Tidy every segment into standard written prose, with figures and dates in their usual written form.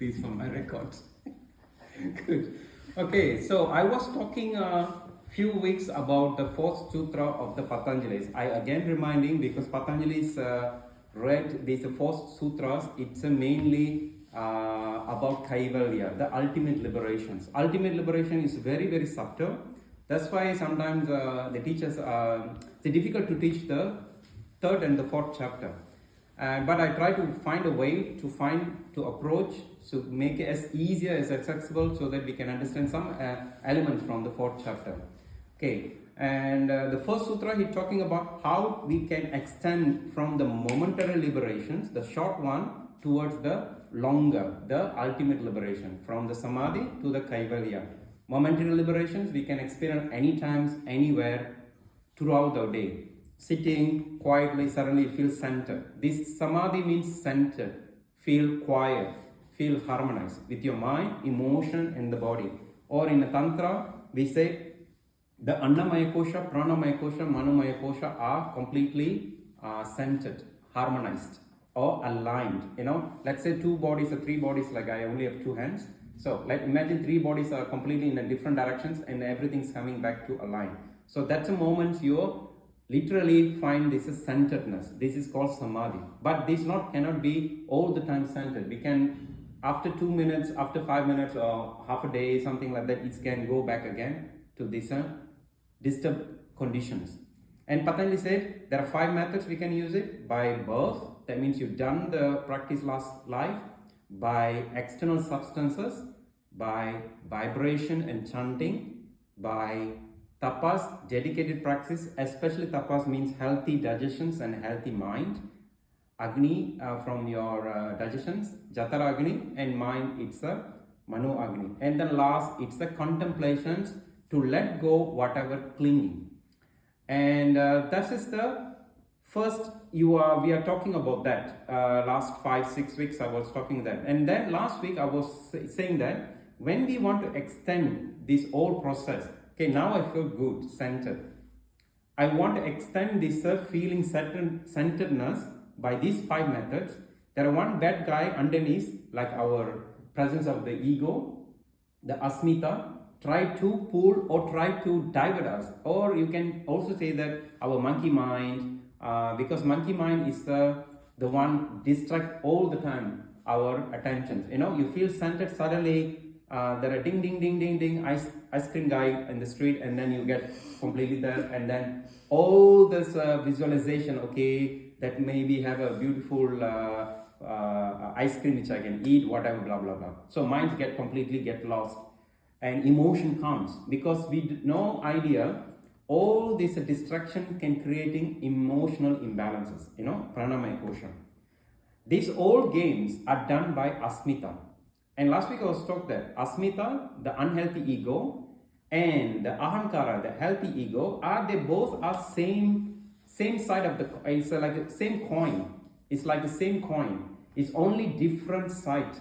please, for my records. Good. Okay, so I was talking a few weeks about the fourth sutra of the Patanjali's. I again reminding because Patanjali's read these four sutras. It's mainly about Kaivalya, the ultimate liberations. Ultimate liberation is very, very subtle. That's why sometimes the teachers it's difficult to teach the third and the fourth chapter. But I try to find a way to approach to make it as easier as accessible so that we can understand some elements from the fourth chapter. Okay, and the first sutra he's talking about how we can extend from the momentary liberations, the short one, towards the longer, the ultimate liberation, from the samadhi to the kaivalya. Momentary liberations we can experience anytime, anywhere, throughout the day. Sitting quietly, suddenly feel centered. This samadhi means centered, feel quiet, feel harmonized with your mind, emotion, and the body. Or in a tantra, we say the annamaya kosha, pranamaya kosha, manomaya kosha are completely centered, harmonized, or aligned. Let's say two bodies or three bodies, like I only have two hands. So imagine three bodies are completely in different directions and everything's coming back to align. So that's a moment you literally find this is centeredness. This is called samadhi. But this cannot be all the time centered. We can, after 2 minutes, after 5 minutes, or half a day, something like that, it can go back again to this disturbed conditions. And Patanjali said there are 5 methods we can use it. By birth, that means you've done the practice last life. By external substances, by vibration and chanting, by tapas, dedicated practice, especially tapas means healthy digestions and healthy mind. Agni from your digestions, Jatara Agni, and mind it's a Mano Agni. And then last, it's the contemplations to let go whatever clinging. And that is the first we are talking about that. Last 5-6 weeks I was talking that. And then last week I was saying that when we want to extend this whole process, okay, now I feel good, centered. I want to extend this feeling centeredness by these 5 methods. There are one bad guy underneath, like our presence of the ego, the asmita, try to pull or try to divert us. Or you can also say that our monkey mind, because monkey mind is the one distract all the time our attention. You feel centered, suddenly there are ding ding ding ding ding ice cream guy in the street, and then you get completely there, and then all this visualization, okay, that maybe have a beautiful ice cream which I can eat, whatever, blah blah blah. So minds completely get lost, and emotion comes because we had no idea all this distraction can creating emotional imbalances. Pranamaya kosha. These all games are done by asmita. And last week I was talking that asmita, the unhealthy ego, and the ahankara, the healthy ego, they both are same side of the coin. It's like the same coin. It's like the same coin. It's only different side.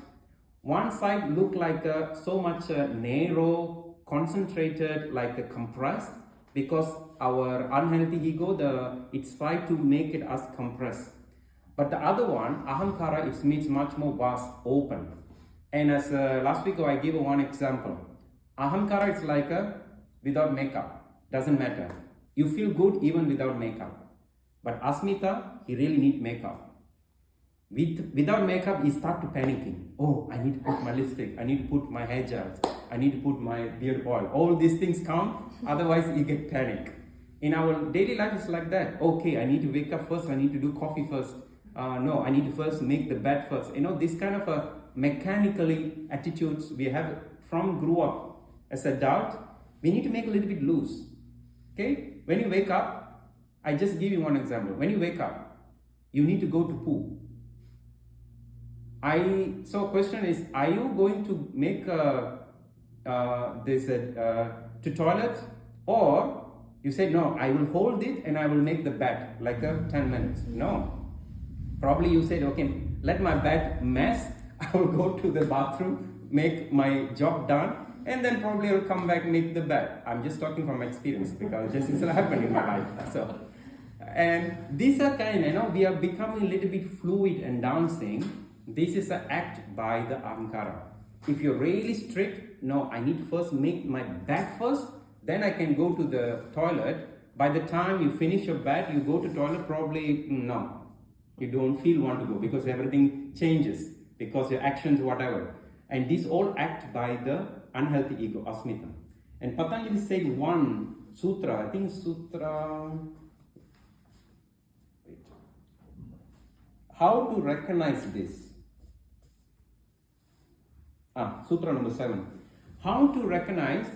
One side look like so much narrow, concentrated, like compressed, because our unhealthy ego, it's tried to make it as compressed. But the other one, ahankara, it means much more vast, open. And as last week I gave one example. Ahankara is like without makeup, doesn't matter. You feel good even without makeup. But asmita, he really need makeup. Without makeup, he start to panicking. Oh, I need to put my lipstick, I need to put my hair gels, I need to put my beard oil. All these things come, otherwise you get panic. In our daily life, it's like that. Okay, I need to wake up first, I need to do coffee first. No, I need to first make the bed first. This kind of mechanically attitudes we have from grew up as adult, we need to make a little bit loose. Okay, when you wake up, I just give you one example. When you wake up, you need to go to poo. So question is, are you going to make this to toilet, or you say no, I will hold it and I will make the bed like 10 minutes? No, probably you said, okay, let my bed mess, I will go to the bathroom, make my job done, and then probably I'll come back and make the bed. I'm just talking from experience because this has happened in my life. And these are kind, we are becoming a little bit fluid and dancing. This is an act by the ahamkara. If you're really strict, no, I need to first make my bath first, then I can go to the toilet. By the time you finish your bath, you go to toilet, probably no. You don't feel want to go because everything changes, because your actions, whatever. And this all act by the unhealthy ego, asmita. And Patanjali said one sutra, I think sutra, how to recognize this? Sutra number 7. How to recognize,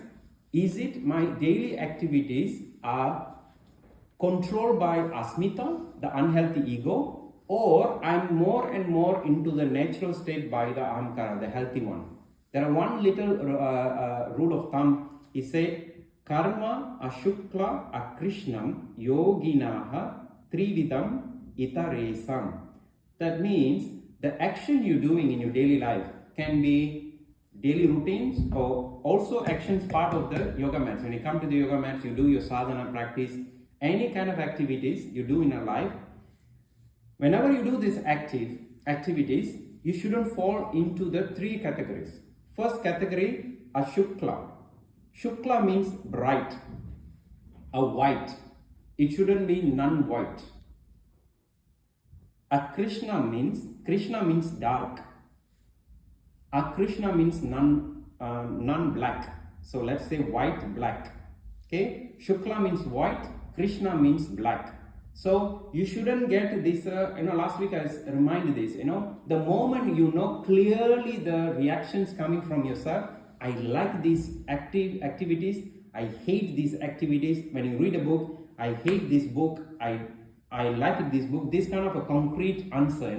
is it my daily activities are controlled by asmita, the unhealthy ego, or I'm more and more into the natural state by the ahamkara, the healthy one. There are one little rule of thumb. He said, karma ashukla akrishnam yoginaha trividam itaresam. That means the action you're doing in your daily life can be daily routines or also actions part of the yoga mats. When you come to the yoga mats, you do your sadhana practice, any kind of activities you do in your life. Whenever you do these activities, you shouldn't fall into the 3 categories. First category, ashukla. Shukla means bright, a white. It shouldn't be non-white. Krishna means dark. Krishna means non-black. So let's say white, black. Okay, Shukla means white, Krishna means black. So you shouldn't get this, last week I reminded this, the moment you know clearly the reactions coming from yourself, I like these activities, I hate these activities. When you read a book, I hate this book, I like this book, this kind of a concrete answer,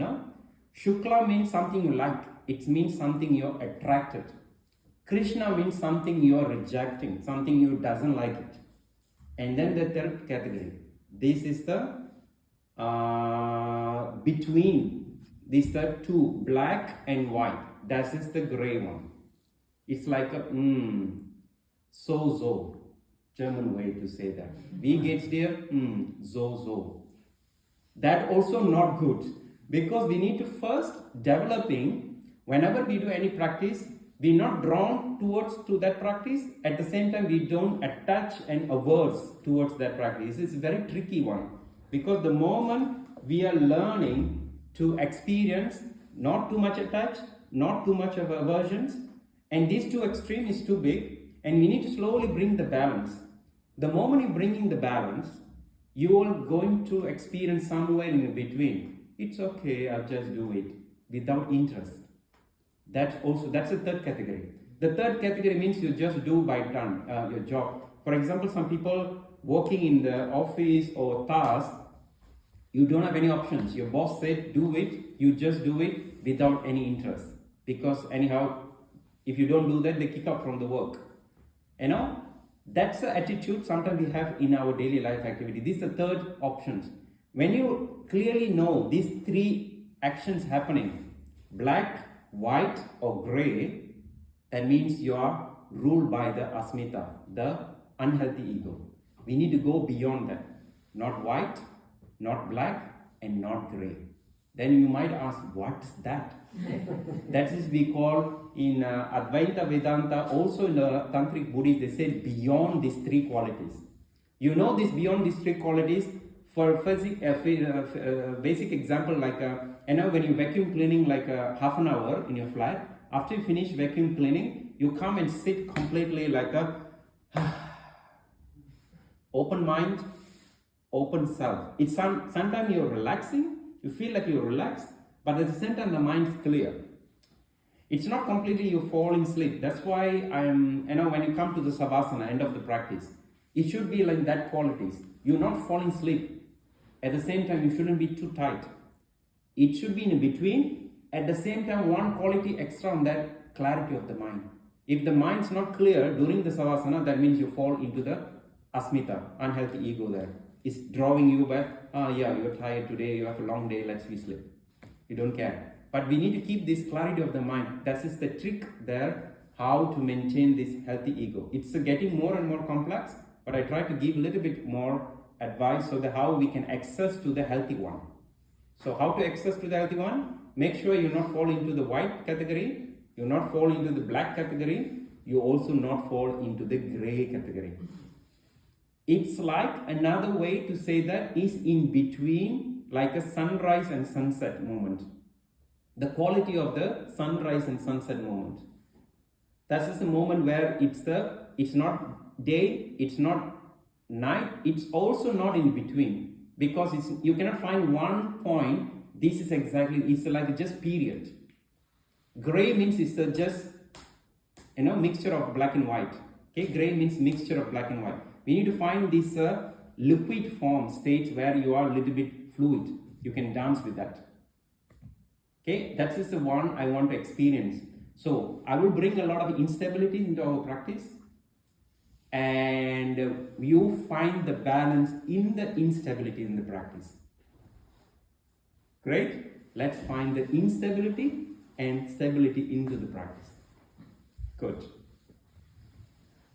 Shukla means something you like, it means something you're attracted. Krishna means something you're rejecting, something you doesn't like it. And then the third category. This is the between these are 2, black and white. That is the gray one. It's like a so German way to say that. Wie geht's dir? So. That also not good, because we need to first developing, whenever we do any practice, we're not drawn to that practice. At the same time, we don't attach and averse towards that practice. It's a very tricky one, because the moment we are learning to experience not too much attached, not too much of aversions, and these 2 extremes is too big, and we need to slowly bring the balance. The moment you bring in the balance, you are going to experience somewhere in between. It's okay, I'll just do it without interest. That's the third category. The third category means you just do by done your job. For example, some people working in the office or task, you don't have any options. Your boss said do it, you just do it without any interest. Because anyhow, if you don't do that, they kick out from the work. That's the attitude sometimes we have in our daily life activity. This is the third option. When you clearly know these 3 actions happening, black, white or gray, that means you are ruled by the asmita, the unhealthy ego. We need to go beyond that. Not white, not black, and not gray. Then you might ask, what's that? That is we call in Advaita Vedanta, also in the Tantric Buddhists, they say beyond these 3 qualities. You know this beyond these 3 qualities. For basic example, like when you vacuum cleaning like half an hour in your flat, after you finish vacuum cleaning, you come and sit completely like a open mind, open self. It's sometimes you're relaxing, you feel like you're relaxed, but at the same time the mind is clear. It's not completely you fall in sleep. That's why when you come to the savasana, end of the practice, it should be like that qualities. You're not falling asleep. At the same time, you shouldn't be too tight. It should be in between. At the same time, one quality extra on that, clarity of the mind. If the mind's not clear during the savasana, that means you fall into the asmita, unhealthy ego there. It's drawing you back. You're tired today, you have a long day, let's sleep. You don't care. But we need to keep this clarity of the mind. That is the trick there, how to maintain this healthy ego. It's getting more and more complex, but I try to give a little bit more advice so that how we can access to the healthy one. So how to access to the healthy one? make sure you not fall into the white category, you not fall into the black category, you also not fall into the gray category. It's like another way to say that is in between, like a sunrise and sunset moment. The quality of the sunrise and sunset moment. That is the moment where it's not day, it's not night, it's also not in between, because you cannot find one point. This is exactly, it's like just period. Gray means it's just mixture of black and white. Okay, gray means mixture of black and white. We need to find this liquid form state where you are a little bit fluid. You can dance with that. Okay, that is the one I want to experience. So I will bring a lot of instability into our practice, and you find the balance in the instability in the practice. Great. Let's find the instability and stability into the practice. Good.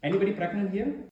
Anybody pregnant here?